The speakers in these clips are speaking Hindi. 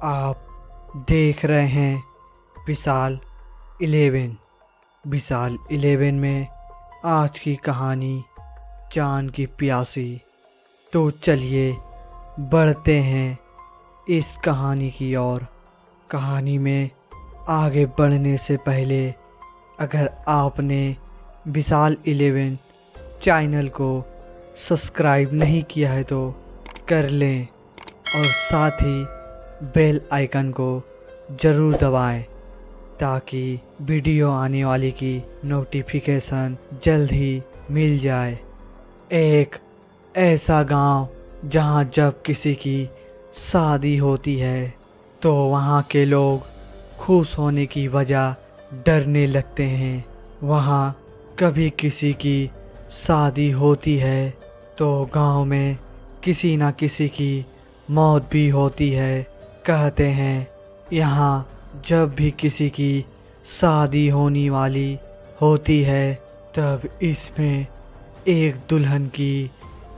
आप देख रहे हैं विशाल 11। विशाल 11 में आज की कहानी जान की प्यासी। तो चलिए बढ़ते हैं इस कहानी की ओर। कहानी में आगे बढ़ने से पहले अगर आपने विशाल 11 चैनल को सब्सक्राइब नहीं किया है तो कर लें और साथ ही बेल आइकन को ज़रूर दबाएं ताकि वीडियो आने वाली की नोटिफिकेशन जल्द ही मिल जाए। एक ऐसा गांव जहां जब किसी की शादी होती है तो वहां के लोग खुश होने की वजह डरने लगते हैं। वहां कभी किसी की शादी होती है तो गांव में किसी न किसी की मौत भी होती है। कहते हैं यहाँ जब भी किसी की शादी होने वाली होती है तब इसमें एक दुल्हन की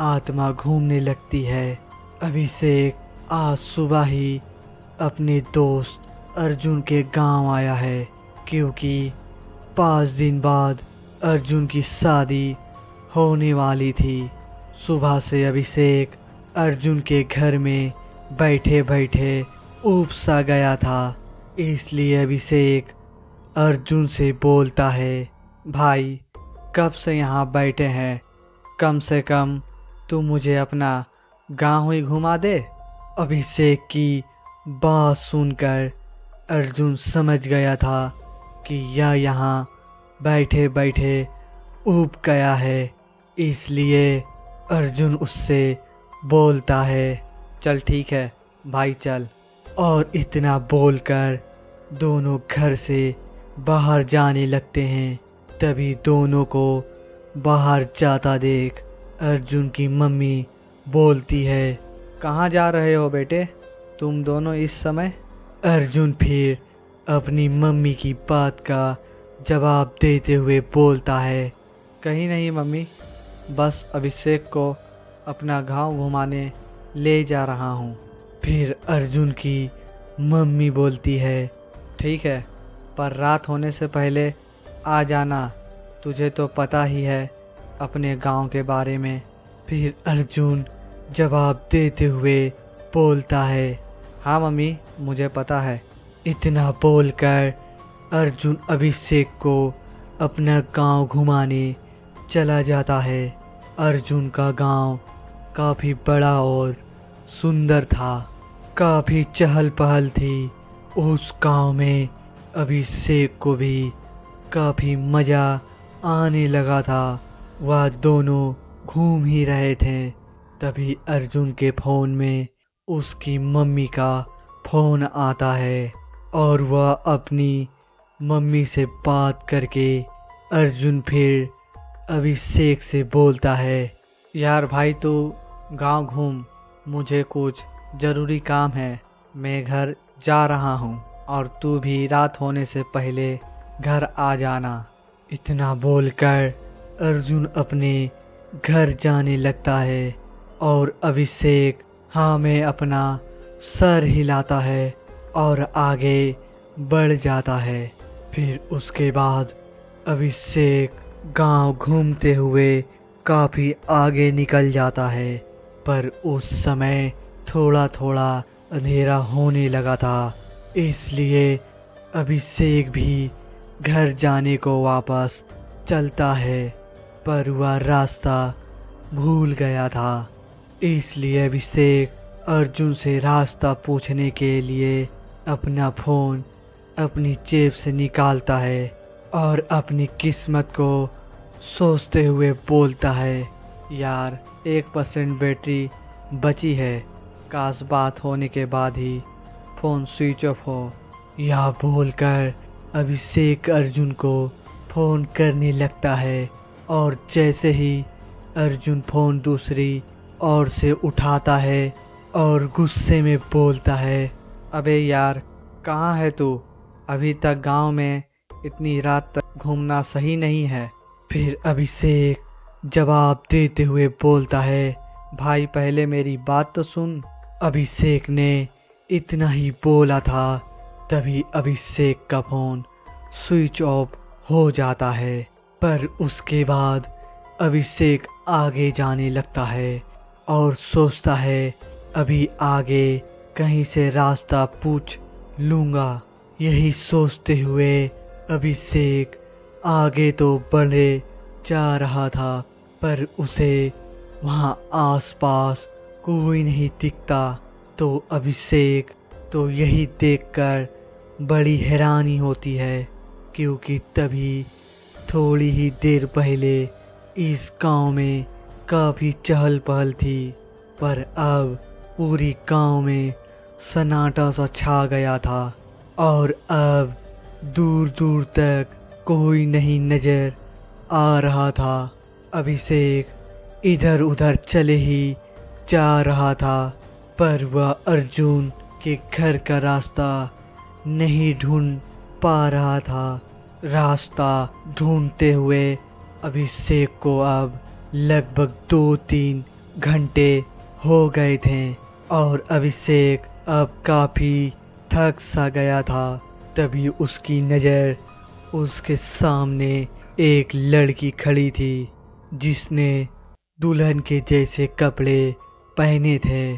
आत्मा घूमने लगती है। अभिषेक आज सुबह ही अपने दोस्त अर्जुन के गांव आया है क्योंकि 5 दिन बाद अर्जुन की शादी होने वाली थी। सुबह से अभिषेक अर्जुन के घर में बैठे बैठे ऊब सा गया था। इसलिए अभिषेक अर्जुन से बोलता है, भाई कब से यहाँ बैठे हैं, कम से कम तू मुझे अपना गांव ही घुमा दे। अभिषेक की बात सुनकर अर्जुन समझ गया था कि यह यहाँ बैठे बैठे ऊब गया है। इसलिए अर्जुन उससे बोलता है, चल ठीक है भाई चल। और इतना बोलकर दोनों घर से बाहर जाने लगते हैं। तभी दोनों को बाहर जाता देख अर्जुन की मम्मी बोलती है, कहाँ जा रहे हो बेटे तुम दोनों इस समय। अर्जुन फिर अपनी मम्मी की बात का जवाब देते हुए बोलता है, कहीं नहीं मम्मी, बस अभिषेक को अपना गांव घुमाने ले जा रहा हूँ। फिर अर्जुन की मम्मी बोलती है, ठीक है पर रात होने से पहले आ जाना, तुझे तो पता ही है अपने गांव के बारे में। फिर अर्जुन जवाब देते हुए बोलता है, हाँ मम्मी मुझे पता है। इतना बोलकर अर्जुन अभिषेक को अपना गांव घुमाने चला जाता है। अर्जुन का गांव काफ़ी बड़ा और सुंदर था। काफ़ी चहल पहल थी उस गांव में। अभिषेक को भी काफ़ी मज़ा आने लगा था। वह दोनों घूम ही रहे थे। तभी अर्जुन के फ़ोन में उसकी मम्मी का फ़ोन आता है और वह अपनी मम्मी से बात करके अर्जुन फिर अभिषेक से बोलता है, यार भाई तू गांव घूम, मुझे कुछ ज़रूरी काम है, मैं घर जा रहा हूँ और तू भी रात होने से पहले घर आ जाना। इतना बोलकर अर्जुन अपने घर जाने लगता है और अभिषेक हाँ में अपना सर हिलाता है और आगे बढ़ जाता है। फिर उसके बाद अभिषेक गांव घूमते हुए काफ़ी आगे निकल जाता है। पर उस समय थोड़ा थोड़ा अंधेरा होने लगा था। इसलिए अभिषेक भी घर जाने को वापस चलता है पर वह रास्ता भूल गया था। इसलिए अभिषेक अर्जुन से रास्ता पूछने के लिए अपना फ़ोन अपनी जेब से निकालता है और अपनी किस्मत को सोचते हुए बोलता है, यार 1% बैटरी बची है, काश बात होने के बाद ही फ़ोन स्विच ऑफ हो। यह बोलकर अभिषेक अर्जुन को फ़ोन करने लगता है और जैसे ही अर्जुन फ़ोन दूसरी ओर से उठाता है और गुस्से में बोलता है, अबे यार कहाँ है तू, अभी तक गांव में इतनी रात तक घूमना सही नहीं है। फिर अभिषेक जवाब देते हुए बोलता है, भाई पहले मेरी बात तो सुन। अभिषेक ने इतना ही बोला था तभी अभिषेक का फोन स्विच ऑफ हो जाता है। पर उसके बाद अभिषेक आगे जाने लगता है और सोचता है अभी आगे कहीं से रास्ता पूछ लूँगा। यही सोचते हुए अभिषेक आगे तो बढ़े जा रहा था, पर उसे वहाँ आसपास कोई नहीं दिखता। तो अभिषेक तो यही देखकर बड़ी हैरानी होती है, क्योंकि तभी थोड़ी ही देर पहले इस गांव में काफ़ी चहल पहल थी, पर अब पूरी गांव में सन्नाटा सा छा गया था और अब दूर दूर तक कोई नहीं नजर आ रहा था। अभिषेक इधर उधर चले ही जा रहा था, पर वह अर्जुन के घर का रास्ता नहीं ढूंढ पा रहा था। रास्ता ढूंढते हुए अभिषेक को अब लगभग 2-3 घंटे हो गए थे और अभिषेक अब काफ़ी थक सा गया था। तभी उसकी नज़र उसके सामने एक लड़की खड़ी थी, जिसने दुल्हन के जैसे कपड़े पहने थे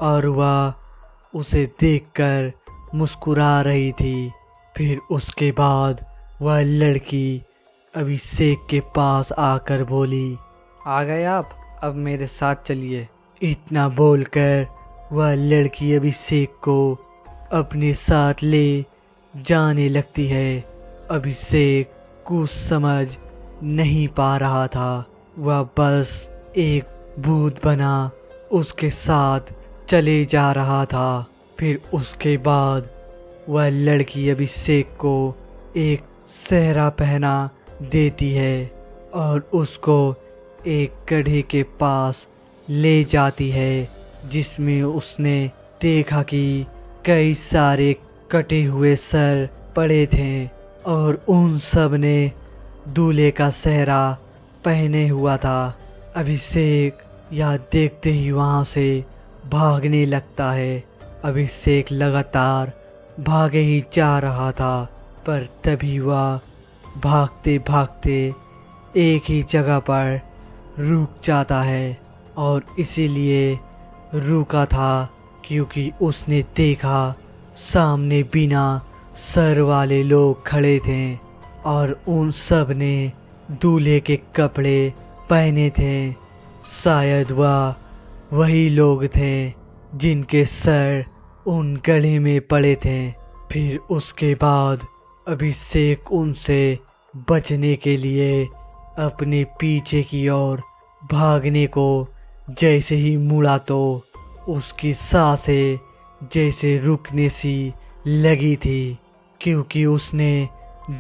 और वह उसे देखकर मुस्कुरा रही थी। फिर उसके बाद वह लड़की अभिषेक के पास आकर बोली, आ गए आप, अब मेरे साथ चलिए। इतना बोलकर वह लड़की अभिषेक को अपने साथ ले जाने लगती है। अभिषेक कुछ समझ नहीं पा रहा था, वह बस एक भूत बना उसके साथ चले जा रहा था। फिर उसके बाद वह लड़की अभिषेक को एक सेहरा पहना देती है और उसको एक गड्ढे के पास ले जाती है, जिसमें उसने देखा कि कई सारे कटे हुए सर पड़े थे और उन सब ने दूल्हे का सेहरा पहने हुआ था। अभिषेक यह देखते ही वहाँ से भागने लगता है। अभिषेक लगातार भागे ही जा रहा था, पर तभी वह भागते भागते एक ही जगह पर रुक जाता है और इसीलिए रुका था क्योंकि उसने देखा सामने बिना सर वाले लोग खड़े थे और उन सब ने दूल्हे के कपड़े पहने थे। शायद वह वही लोग थे जिनके सर उन गड्ढे में पड़े थे। फिर उसके बाद अभिषेक उनसे बचने के लिए अपने पीछे की ओर भागने को जैसे ही मुड़ा तो उसकी सांसें जैसे रुकने सी लगी थी, क्योंकि उसने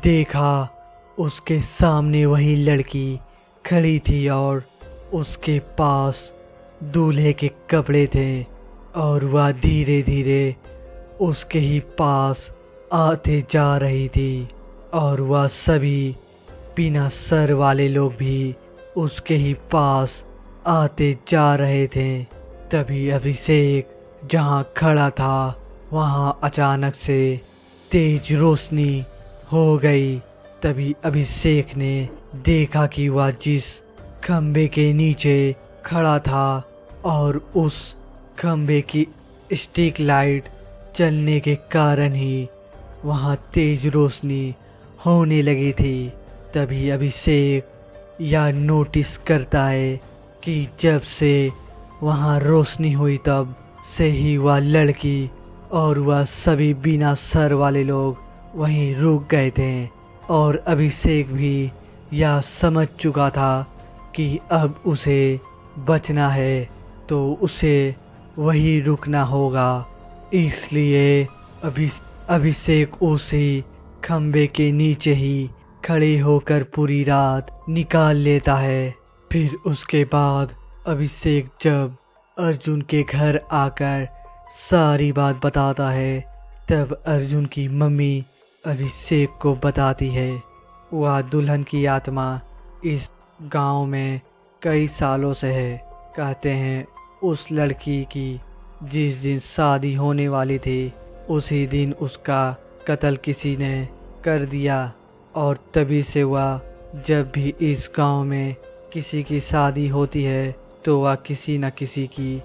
देखा उसके सामने वही लड़की खड़ी थी और उसके पास दूल्हे के कपड़े थे और वह धीरे धीरे उसके ही पास आते जा रही थी और वह सभी बिना सर वाले लोग भी उसके ही पास आते जा रहे थे। तभी अभिषेक जहाँ खड़ा था वहाँ अचानक से तेज रोशनी हो गई। तभी अभिषेक ने देखा कि वह जिस खंबे के नीचे खड़ा था और उस खंबे की स्ट्रीट लाइट चलने के कारण ही वहाँ तेज रोशनी होने लगी थी। तभी अभिषेक यह नोटिस करता है कि जब से वहाँ रोशनी हुई तब से ही वह लड़की और वह सभी बिना सर वाले लोग वहीं रुक गए थे और अभिषेक भी यह समझ चुका था कि अब उसे बचना है तो उसे वहीं रुकना होगा। इसलिए अभिषेक उसी खंबे के नीचे ही खड़े होकर पूरी रात निकाल लेता है। फिर उसके बाद अभिषेक जब अर्जुन के घर आकर सारी बात बताता है तब अर्जुन की मम्मी अभिषेक को बताती है वह दुल्हन की आत्मा इस गांव में कई सालों से है। कहते हैं उस लड़की की जिस दिन शादी होने वाली थी उसी दिन उसका कत्ल किसी ने कर दिया। और तभी से वह जब भी इस गांव में किसी की शादी होती है तो वह किसी न किसी की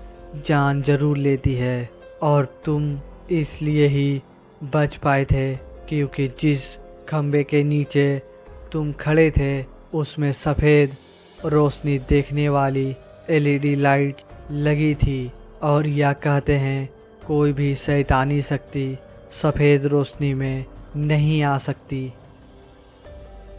जान जरूर लेती है। और तुम इसलिए ही बच पाए थे क्योंकि जिस खम्बे के नीचे तुम खड़े थे उसमें सफ़ेद रोशनी देखने वाली एलईडी लाइट लगी थी। और यह कहते हैं कोई भी शैतानी शक्ति सफ़ेद रोशनी में नहीं आ सकती।